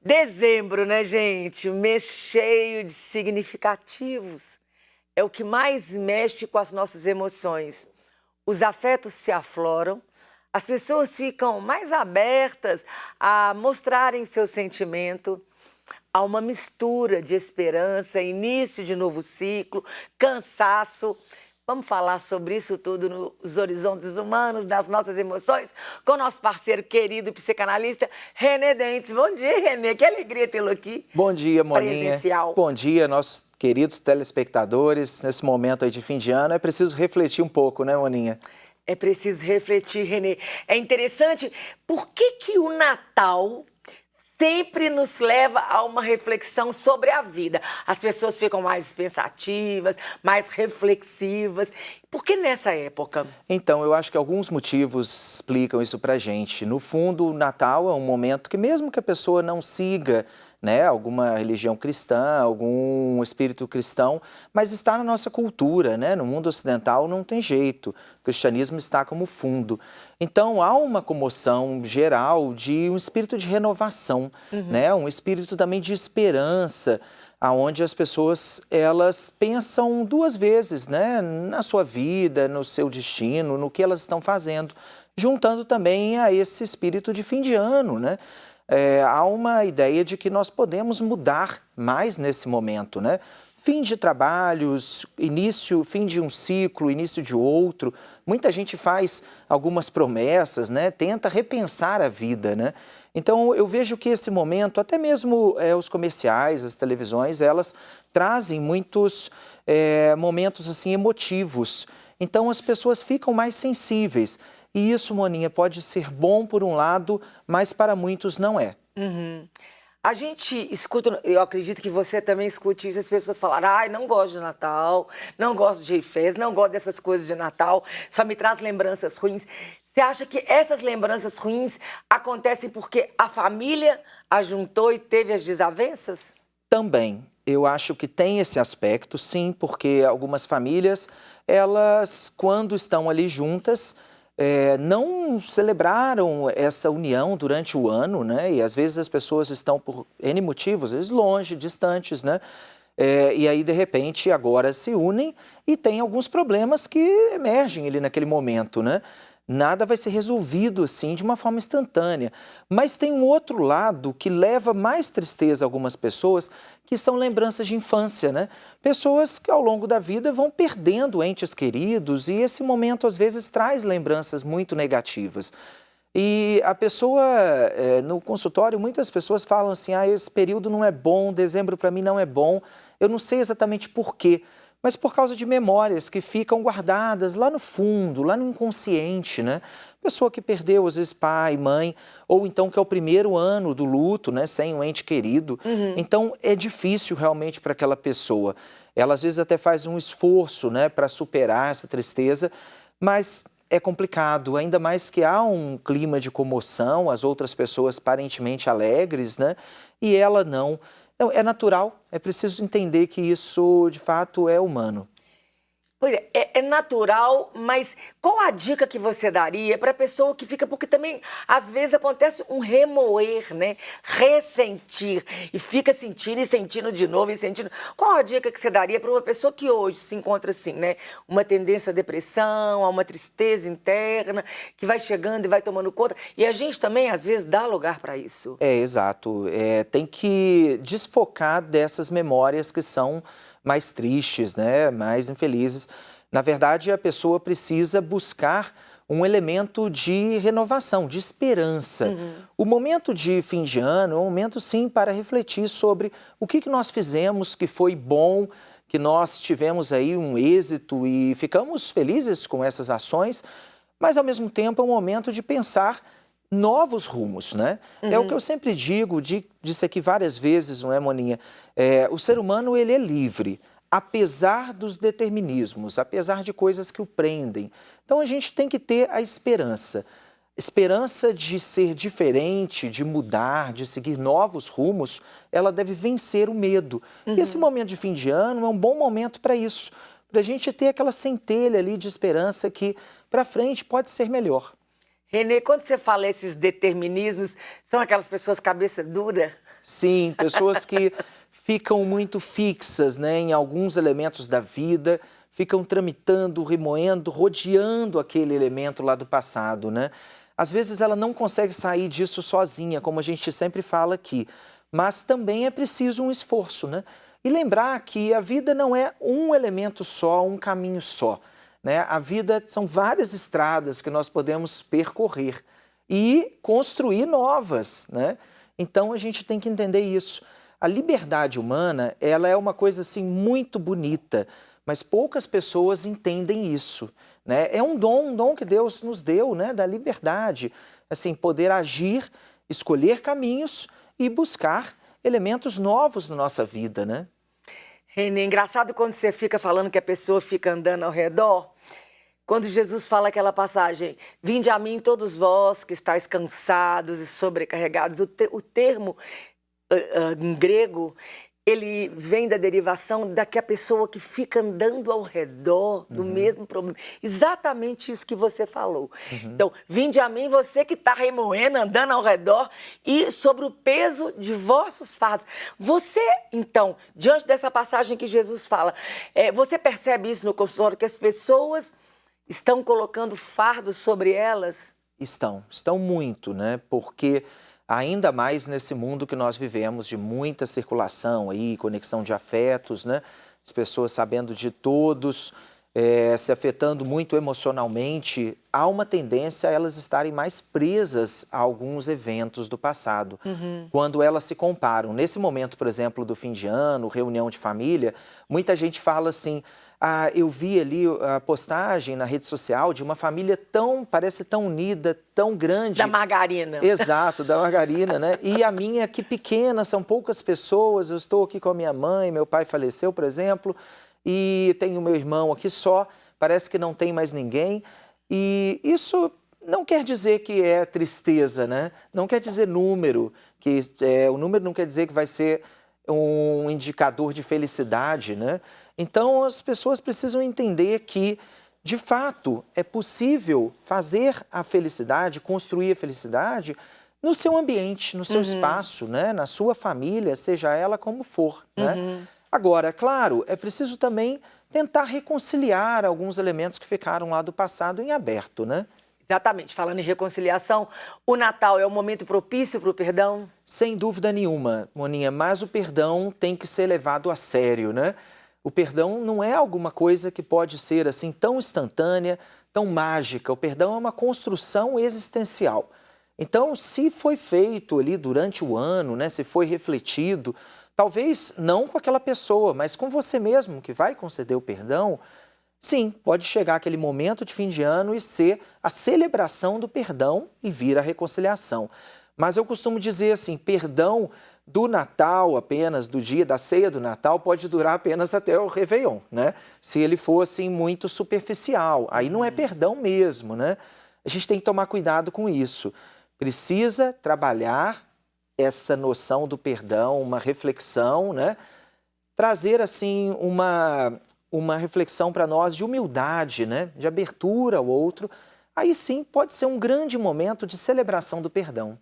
Dezembro, né, gente? Um mês cheio de significativos. É o que mais mexe com as nossas emoções. Os afetos se afloram, as pessoas ficam mais abertas a mostrarem o seu sentimento. Há uma mistura de esperança, início de novo ciclo, cansaço. Vamos falar sobre isso tudo nos horizontes humanos, das nossas emoções, com o nosso parceiro querido e psicanalista, René Dentes. Bom dia, René. Que alegria tê-lo aqui. Bom dia, Moninha. Presencial. Bom dia, nossos queridos telespectadores. Nesse momento aí de fim de ano, é preciso refletir um pouco, né, Moninha? É preciso refletir, René. É interessante, por que o Natal sempre nos leva a uma reflexão sobre a vida? As pessoas ficam mais pensativas, mais reflexivas. Por que nessa época? Então, eu acho que alguns motivos explicam isso pra gente. No fundo, o Natal é um momento que mesmo que a pessoa não siga, né, alguma religião cristã, algum espírito cristão, mas está na nossa cultura, né? No mundo ocidental não tem jeito, o cristianismo está como fundo. Então há uma comoção geral de um espírito de renovação, né? Um espírito também de esperança, aonde as pessoas elas pensam duas vezes, né? Na sua vida, no seu destino, no que elas estão fazendo, juntando também a esse espírito de fim de ano, né? Há uma ideia de que nós podemos mudar mais nesse momento, né? Fim de trabalhos, fim de um ciclo, início de outro. Muita gente faz algumas promessas, né? Tenta repensar a vida, né? Então, eu vejo que esse momento, até mesmo os comerciais, as televisões, elas trazem muitos momentos assim emotivos. Então, as pessoas ficam mais sensíveis. E isso, Moninha, pode ser bom por um lado, mas para muitos não é. A gente escuta, eu acredito que você também escute isso, as pessoas falarem, ai, não gosto de Natal, não gosto de festa, não gosto dessas coisas de Natal, só me traz lembranças ruins. Você acha que essas lembranças ruins acontecem porque a família ajuntou e teve as desavenças? Também, eu acho que tem esse aspecto, sim, porque algumas famílias, elas, quando estão ali juntas, não celebraram essa união durante o ano, né? E às vezes as pessoas estão por N motivos, às vezes longe, distantes, né? E aí, de repente, agora se unem e tem alguns problemas que emergem ali naquele momento, né? Nada vai ser resolvido assim de uma forma instantânea. Mas tem um outro lado que leva mais tristeza a algumas pessoas, que são lembranças de infância, né? Pessoas que ao longo da vida vão perdendo entes queridos e esse momento às vezes traz lembranças muito negativas. E a pessoa, no consultório, muitas pessoas falam assim, esse período não é bom, dezembro para mim não é bom. Eu não sei exatamente por quê, mas por causa de memórias que ficam guardadas lá no fundo, lá no inconsciente, né? Pessoa que perdeu, às vezes, pai, mãe, ou então que é o primeiro ano do luto, né, sem um ente querido. Então, é difícil realmente para aquela pessoa. Ela, às vezes, até faz um esforço, né, para superar essa tristeza, mas é complicado, ainda mais que há um clima de comoção, as outras pessoas aparentemente alegres, né, e ela não. Então, é natural, é preciso entender que isso, de fato, é humano. Pois é natural, mas qual a dica que você daria para a pessoa que fica, porque também às vezes acontece um remoer, né? Ressentir, e fica sentindo e sentindo de novo e sentindo. Qual a dica que você daria para uma pessoa que hoje se encontra assim, né? Uma tendência à depressão, a uma tristeza interna, que vai chegando e vai tomando conta, e a gente também às vezes dá lugar para isso. Exato. Tem que desfocar dessas memórias que são mais tristes, né? Mais infelizes. Na verdade, a pessoa precisa buscar um elemento de renovação, de esperança. O momento de fim de ano é um momento, sim, para refletir sobre o que nós fizemos que foi bom, que nós tivemos aí um êxito e ficamos felizes com essas ações, mas, ao mesmo tempo, é um momento de pensar novos rumos, né? É o que eu sempre digo, disse aqui várias vezes, não é, Moninha? O ser humano, ele é livre, apesar dos determinismos, apesar de coisas que o prendem. Então, a gente tem que ter a esperança. Esperança de ser diferente, de mudar, de seguir novos rumos, ela deve vencer o medo. E esse momento de fim de ano é um bom momento para isso, para a gente ter aquela centelha ali de esperança que, para frente, pode ser melhor. Renê, quando você fala esses determinismos, são aquelas pessoas cabeça dura? Sim, pessoas que ficam muito fixas, né, em alguns elementos da vida, ficam tramitando, remoendo, rodeando aquele elemento lá do passado, né? Às vezes ela não consegue sair disso sozinha, como a gente sempre fala aqui, mas também é preciso um esforço, né? E lembrar que a vida não é um elemento só, um caminho só, né? A vida são várias estradas que nós podemos percorrer e construir novas, né? Então a gente tem que entender isso. A liberdade humana, ela é uma coisa assim muito bonita, mas poucas pessoas entendem isso, né? É um dom que Deus nos deu, né? Da liberdade, assim, poder agir, escolher caminhos e buscar elementos novos na nossa vida, né? Renê, engraçado quando você fica falando que a pessoa fica andando ao redor. Quando Jesus fala aquela passagem, vinde a mim todos vós que estáis cansados e sobrecarregados, o termo em grego, ele vem da derivação daquela pessoa que fica andando ao redor do mesmo problema. Exatamente isso que você falou. Então, vinde a mim você que está remoendo, andando ao redor e sobre o peso de vossos fardos. Você, então, diante dessa passagem que Jesus fala, você percebe isso no consultório, que as pessoas estão colocando fardos sobre elas? Estão muito, né? Porque ainda mais nesse mundo que nós vivemos de muita circulação aí, conexão de afetos, né? As pessoas sabendo de todos, se afetando muito emocionalmente, há uma tendência a elas estarem mais presas a alguns eventos do passado. Quando elas se comparam. Nesse momento, por exemplo, do fim de ano, reunião de família, muita gente fala assim, eu vi ali a postagem na rede social de uma família parece tão unida, tão grande. Da margarina. Exato, da margarina, né? E a minha que pequena, são poucas pessoas, eu estou aqui com a minha mãe, meu pai faleceu, por exemplo, e tenho meu irmão aqui só, parece que não tem mais ninguém. E isso não quer dizer que é tristeza, né? Não quer dizer número, que o número não quer dizer que vai ser um indicador de felicidade, né? Então, as pessoas precisam entender que, de fato, é possível fazer a felicidade, construir a felicidade no seu ambiente, no seu espaço, né? Na sua família, seja ela como for, né? Agora, claro, é preciso também tentar reconciliar alguns elementos que ficaram lá do passado em aberto, né? Exatamente. Falando em reconciliação, o Natal é um momento propício para o perdão? Sem dúvida nenhuma, Moninha, mas o perdão tem que ser levado a sério, né? O perdão não é alguma coisa que pode ser assim tão instantânea, tão mágica. O perdão é uma construção existencial. Então, se foi feito ali durante o ano, né, se foi refletido, talvez não com aquela pessoa, mas com você mesmo que vai conceder o perdão, sim, pode chegar aquele momento de fim de ano e ser a celebração do perdão e vir a reconciliação. Mas eu costumo dizer assim, perdão do Natal apenas, do dia da ceia do Natal, pode durar apenas até o Réveillon, né? Se ele for assim muito superficial, aí não é perdão mesmo, né? A gente tem que tomar cuidado com isso. Precisa trabalhar essa noção do perdão, uma reflexão, né? Trazer assim uma reflexão para nós de humildade, né? De abertura ao outro. Aí sim pode ser um grande momento de celebração do perdão.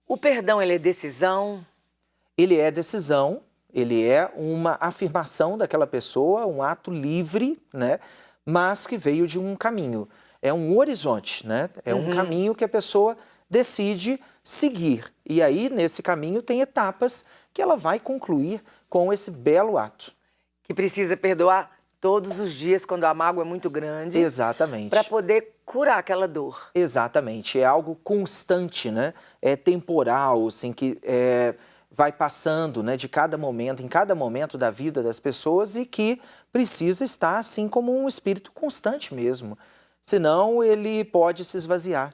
O perdão, ele é decisão? Ele é decisão, ele é uma afirmação daquela pessoa, um ato livre, né? Mas que veio de um caminho. É um horizonte, né? É um caminho que a pessoa decide seguir. E aí, nesse caminho, tem etapas que ela vai concluir com esse belo ato. Que precisa perdoar todos os dias quando a mágoa é muito grande. Exatamente. Para poder curar aquela dor. Exatamente. É algo constante, né? É temporal, assim, que vai passando, né, de cada momento, em cada momento da vida das pessoas e que precisa estar assim como um espírito constante mesmo. Senão ele pode se esvaziar.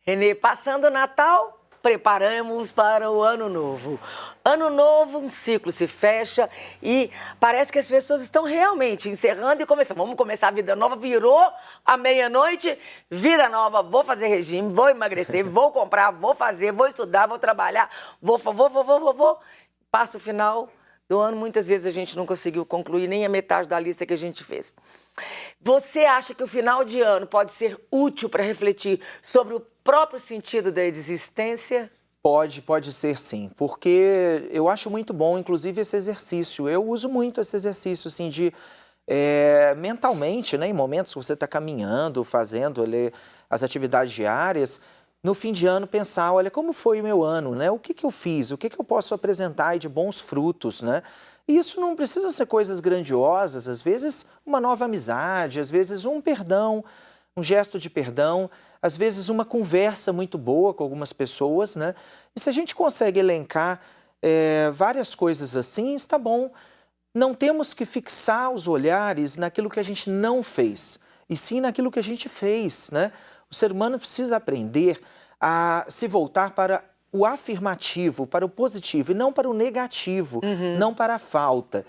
Renê, passando o Natal, preparamos para o Ano Novo. Ano Novo, um ciclo se fecha e parece que as pessoas estão realmente encerrando e começando. Vamos começar a vida nova, virou a meia-noite, vida nova, vou fazer regime, vou emagrecer, vou comprar, vou fazer, vou estudar, vou trabalhar, vou. Passa o final do ano, muitas vezes a gente não conseguiu concluir nem a metade da lista que a gente fez. Você acha que o final de ano pode ser útil para refletir sobre o próprio sentido da existência? Pode ser sim, porque eu acho muito bom, inclusive, esse exercício. Eu uso muito esse exercício, assim, de mentalmente, né, em momentos que você está caminhando, fazendo ali as atividades diárias, no fim de ano pensar, olha, como foi o meu ano, né? O que que eu fiz? O que que eu posso apresentar aí de bons frutos, né? E isso não precisa ser coisas grandiosas, às vezes uma nova amizade, às vezes um perdão, um gesto de perdão, às vezes uma conversa muito boa com algumas pessoas, né? E se a gente consegue elencar várias coisas assim, está bom. Não temos que fixar os olhares naquilo que a gente não fez, e sim naquilo que a gente fez, né? O ser humano precisa aprender a se voltar para o afirmativo, para o positivo, e não para o negativo, não para a falta.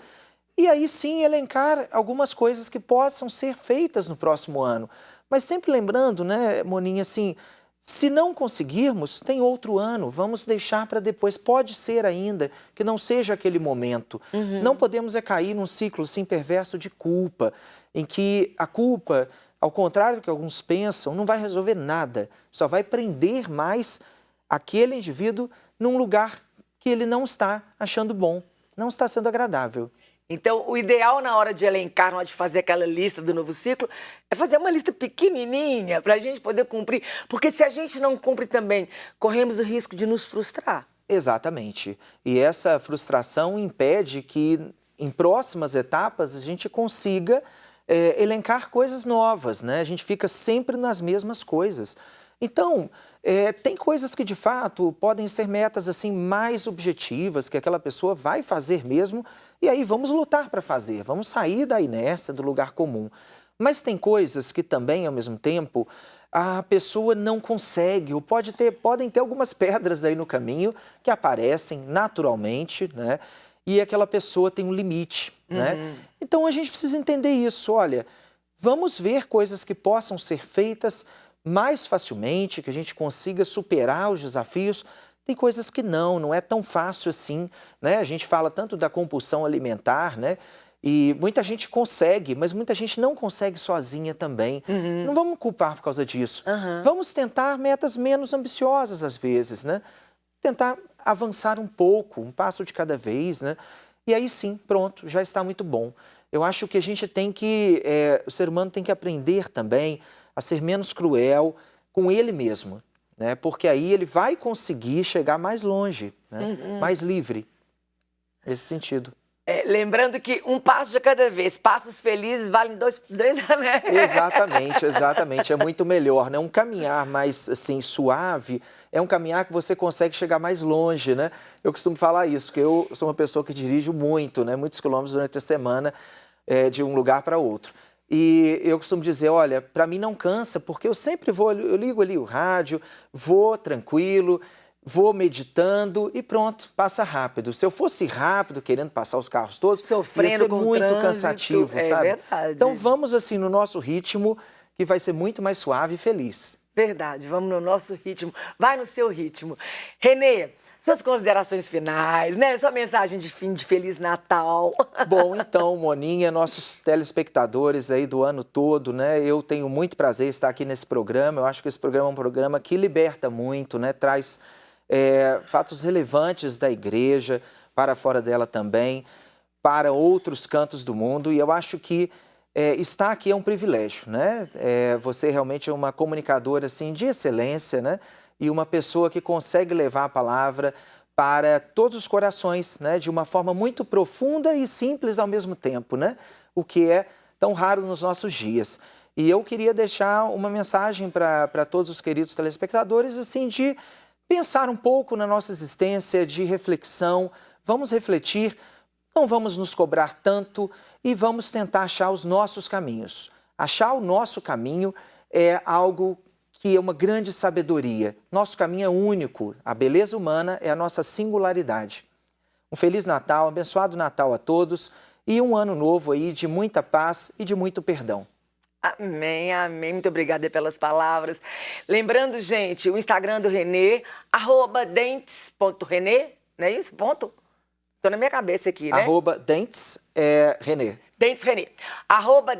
E aí sim elencar algumas coisas que possam ser feitas no próximo ano. Mas sempre lembrando, né, Moninha, assim, se não conseguirmos, tem outro ano, vamos deixar para depois. Pode ser ainda que não seja aquele momento. Não podemos cair num ciclo assim, perverso de culpa, em que a culpa, ao contrário do que alguns pensam, não vai resolver nada, só vai prender mais aquele indivíduo num lugar que ele não está achando bom, não está sendo agradável. Então, o ideal na hora de elencar, na hora de fazer aquela lista do novo ciclo, é fazer uma lista pequenininha para a gente poder cumprir. Porque se a gente não cumpre também, corremos o risco de nos frustrar. Exatamente. E essa frustração impede que, em próximas etapas, a gente consiga elencar coisas novas, né? A gente fica sempre nas mesmas coisas. Então, tem coisas que, de fato, podem ser metas assim mais objetivas, que aquela pessoa vai fazer mesmo, e aí vamos lutar para fazer, vamos sair da inércia, do lugar comum. Mas tem coisas que também, ao mesmo tempo, a pessoa não consegue, ou podem ter algumas pedras aí no caminho que aparecem naturalmente, né? E aquela pessoa tem um limite, né? Então a gente precisa entender isso, olha, vamos ver coisas que possam ser feitas mais facilmente, que a gente consiga superar os desafios. Tem coisas que não é tão fácil assim, né? A gente fala tanto da compulsão alimentar, né? E muita gente consegue, mas muita gente não consegue sozinha também. Não vamos culpar por causa disso. Vamos tentar metas menos ambiciosas às vezes, né? Tentar avançar um pouco, um passo de cada vez, né? E aí sim, pronto, já está muito bom. Eu acho que a gente tem que, o ser humano tem que aprender também a ser menos cruel com ele mesmo, né? Porque aí ele vai conseguir chegar mais longe, né? Mais livre, nesse sentido. Lembrando que um passo de cada vez, passos felizes valem dois anéis. Exatamente, exatamente. É muito melhor, né? Um caminhar mais assim, suave é um caminhar que você consegue chegar mais longe, né? Eu costumo falar isso, porque eu sou uma pessoa que dirijo muito, né? Muitos quilômetros durante a semana, de um lugar para outro. E eu costumo dizer, olha, para mim não cansa, porque eu sempre vou, eu ligo ali o rádio, vou tranquilo, vou meditando e pronto, passa rápido. Se eu fosse rápido, querendo passar os carros todos, sofrendo ia ser com o muito trânsito, cansativo, sabe? Verdade. Então vamos assim no nosso ritmo, que vai ser muito mais suave e feliz. Verdade, vamos no nosso ritmo. Vai no seu ritmo. Renê, suas considerações finais, né? Sua mensagem de fim de Feliz Natal. Bom, então, Moninha, nossos telespectadores aí do ano todo, né? Eu tenho muito prazer em estar aqui nesse programa. Eu acho que esse programa é um programa que liberta muito, né? Traz fatos relevantes da igreja, para fora dela também, para outros cantos do mundo. E eu acho que estar aqui é um privilégio, né? Você realmente é uma comunicadora assim, de excelência, né? E uma pessoa que consegue levar a palavra para todos os corações, né? De uma forma muito profunda e simples ao mesmo tempo, né? O que é tão raro nos nossos dias. E eu queria deixar uma mensagem para todos os queridos telespectadores, assim, de pensar um pouco na nossa existência, de reflexão. Vamos refletir, não vamos nos cobrar tanto e vamos tentar achar os nossos caminhos. Achar o nosso caminho é algo que é uma grande sabedoria. Nosso caminho é único, a beleza humana é a nossa singularidade. Um Feliz Natal, abençoado Natal a todos e um ano novo aí de muita paz e de muito perdão. Amém, amém. Muito obrigada pelas palavras. Lembrando, gente, o Instagram do Renê, @dentes.renê, não é isso? Ponto? Tô na minha cabeça aqui, né? @dentes Renê. Dentes Renê.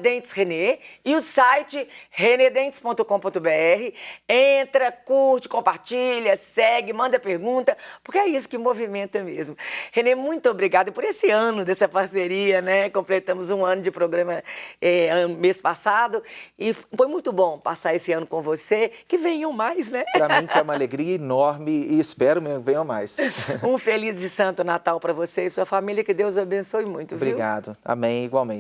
@Dentes Renê e o site renedentes.com.br. Entra, curte, compartilha, segue, manda pergunta, porque é isso que movimenta mesmo. Renê, muito obrigada por esse ano dessa parceria, né? Completamos 1 ano de programa mês passado e foi muito bom passar esse ano com você. Que venham mais, né? Para mim que é uma alegria enorme e espero que venham mais. Um feliz e santo Natal para você e sua família, que Deus abençoe muito, viu? Obrigado. Amém, igualmente.